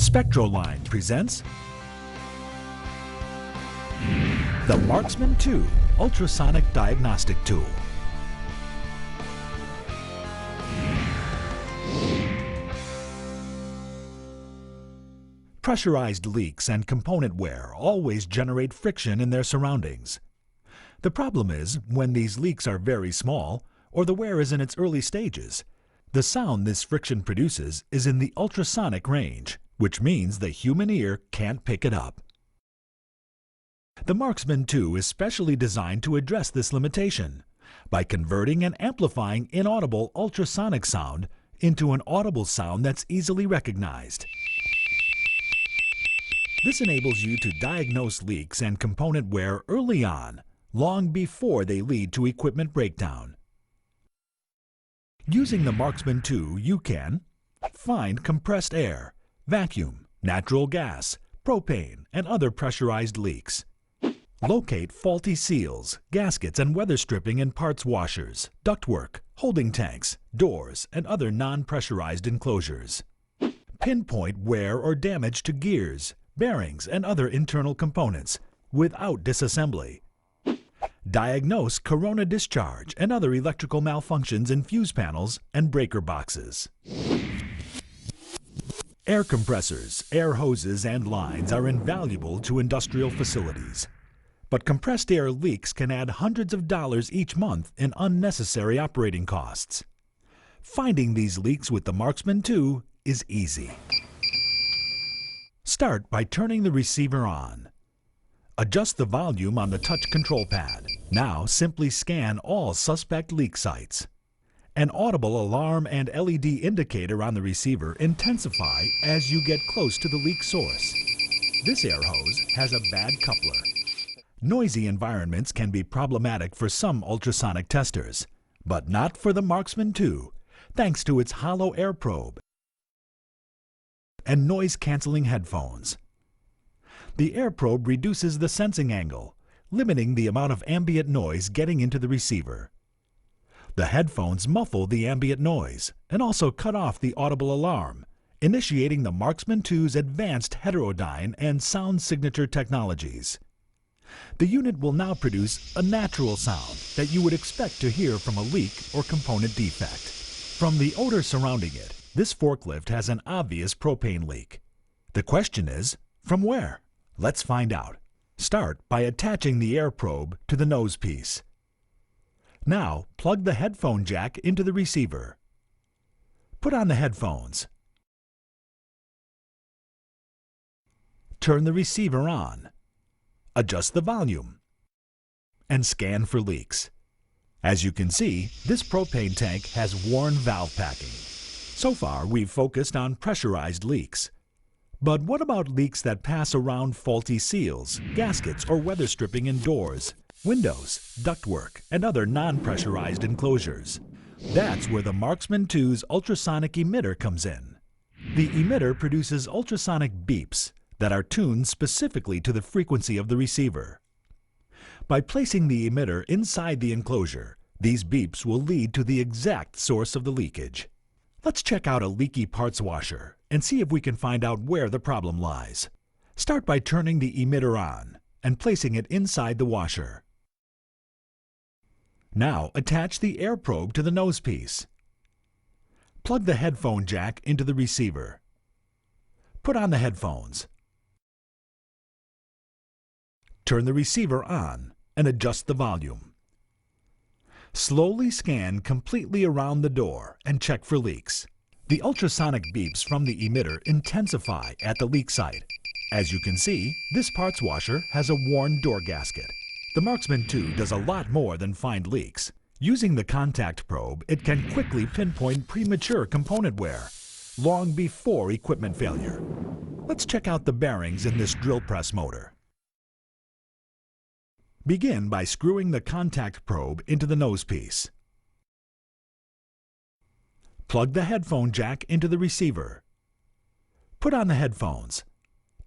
Spectroline presents the Marksman 2 ultrasonic diagnostic tool. Pressurized leaks and component wear always generate friction in their surroundings. The problem is, when these leaks are very small, or the wear is in its early stages, the sound this friction produces is in the ultrasonic range, which means the human ear can't pick it up. The Marksman 2 is specially designed to address this limitation by converting and amplifying inaudible ultrasonic sound into an audible sound that's easily recognized. This enables you to diagnose leaks and component wear early on, long before they lead to equipment breakdown. Using the Marksman 2, you can find compressed air, vacuum, natural gas, propane, and other pressurized leaks. Locate faulty seals, gaskets, and weather stripping in parts washers, ductwork, holding tanks, doors, and other non-pressurized enclosures. Pinpoint wear or damage to gears, bearings, and other internal components without disassembly. Diagnose corona discharge and other electrical malfunctions in fuse panels and breaker boxes. Air compressors, air hoses, and lines are invaluable to industrial facilities. But compressed air leaks can add hundreds of dollars each month in unnecessary operating costs. Finding these leaks with the Marksman 2 is easy. Start by turning the receiver on. Adjust the volume on the touch control pad. Now simply scan all suspect leak sites. An audible alarm and LED indicator on the receiver intensify as you get close to the leak source. This air hose has a bad coupler. Noisy environments can be problematic for some ultrasonic testers, but not for the Marksman 2, thanks to its hollow air probe and noise-canceling headphones. The air probe reduces the sensing angle, limiting the amount of ambient noise getting into the receiver. The headphones muffle the ambient noise and also cut off the audible alarm, initiating the Marksman 2's advanced heterodyne and sound signature technologies. The unit will now produce a natural sound that you would expect to hear from a leak or component defect. From the odor surrounding it, this forklift has an obvious propane leak. The question is, from where? Let's find out. Start by attaching the air probe to the nose piece. Now, plug the headphone jack into the receiver. Put on the headphones. Turn the receiver on. Adjust the volume. And scan for leaks. As you can see, this propane tank has worn valve packing. So far, we've focused on pressurized leaks. But what about leaks that pass around faulty seals, gaskets, or weather stripping in doors, windows, ductwork, and other non-pressurized enclosures? That's where the Marksman 2's ultrasonic emitter comes in. The emitter produces ultrasonic beeps that are tuned specifically to the frequency of the receiver. By placing the emitter inside the enclosure, these beeps will lead to the exact source of the leakage. Let's check out a leaky parts washer and see if we can find out where the problem lies. Start by turning the emitter on and placing it inside the washer. Now attach the air probe to the nose piece. Plug the headphone jack into the receiver. Put on the headphones. Turn the receiver on and adjust the volume. Slowly scan completely around the door and check for leaks. The ultrasonic beeps from the emitter intensify at the leak site. As you can see, this parts washer has a worn door gasket. The Marksman 2 does a lot more than find leaks. Using the contact probe, it can quickly pinpoint premature component wear, long before equipment failure. Let's check out the bearings in this drill press motor. Begin by screwing the contact probe into the nose piece. Plug the headphone jack into the receiver. Put on the headphones.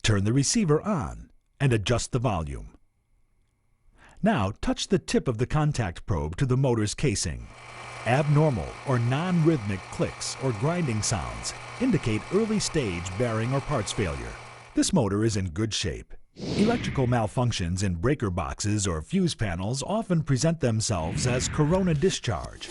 Turn the receiver on and adjust the volume. Now touch the tip of the contact probe to the motor's casing. Abnormal or non-rhythmic clicks or grinding sounds indicate early stage bearing or parts failure. This motor is in good shape. Electrical malfunctions in breaker boxes or fuse panels often present themselves as corona discharge,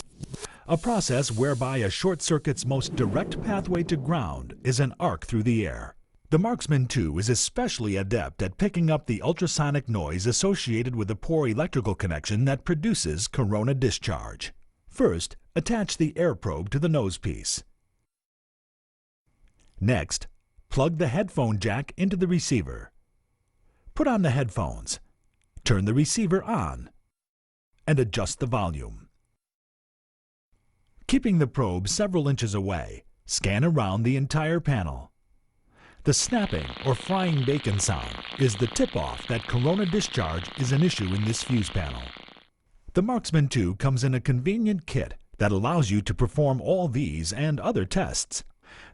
a process whereby a short circuit's most direct pathway to ground is an arc through the air. The Marksman 2 is especially adept at picking up the ultrasonic noise associated with a poor electrical connection that produces corona discharge. First, attach the air probe to the nosepiece. Next, plug the headphone jack into the receiver. Put on the headphones, turn the receiver on, and adjust the volume. Keeping the probe several inches away, scan around the entire panel. The snapping or frying bacon sound is the tip-off that corona discharge is an issue in this fuse panel. The Marksman 2 comes in a convenient kit that allows you to perform all these and other tests.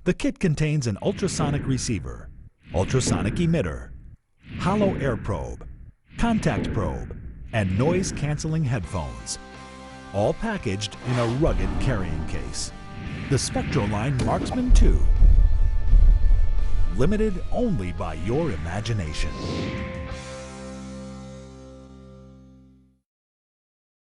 The kit contains an ultrasonic receiver, ultrasonic emitter, hollow air probe, contact probe, and noise-canceling headphones, all packaged in a rugged carrying case. The Spectroline Marksman 2, limited only by your imagination.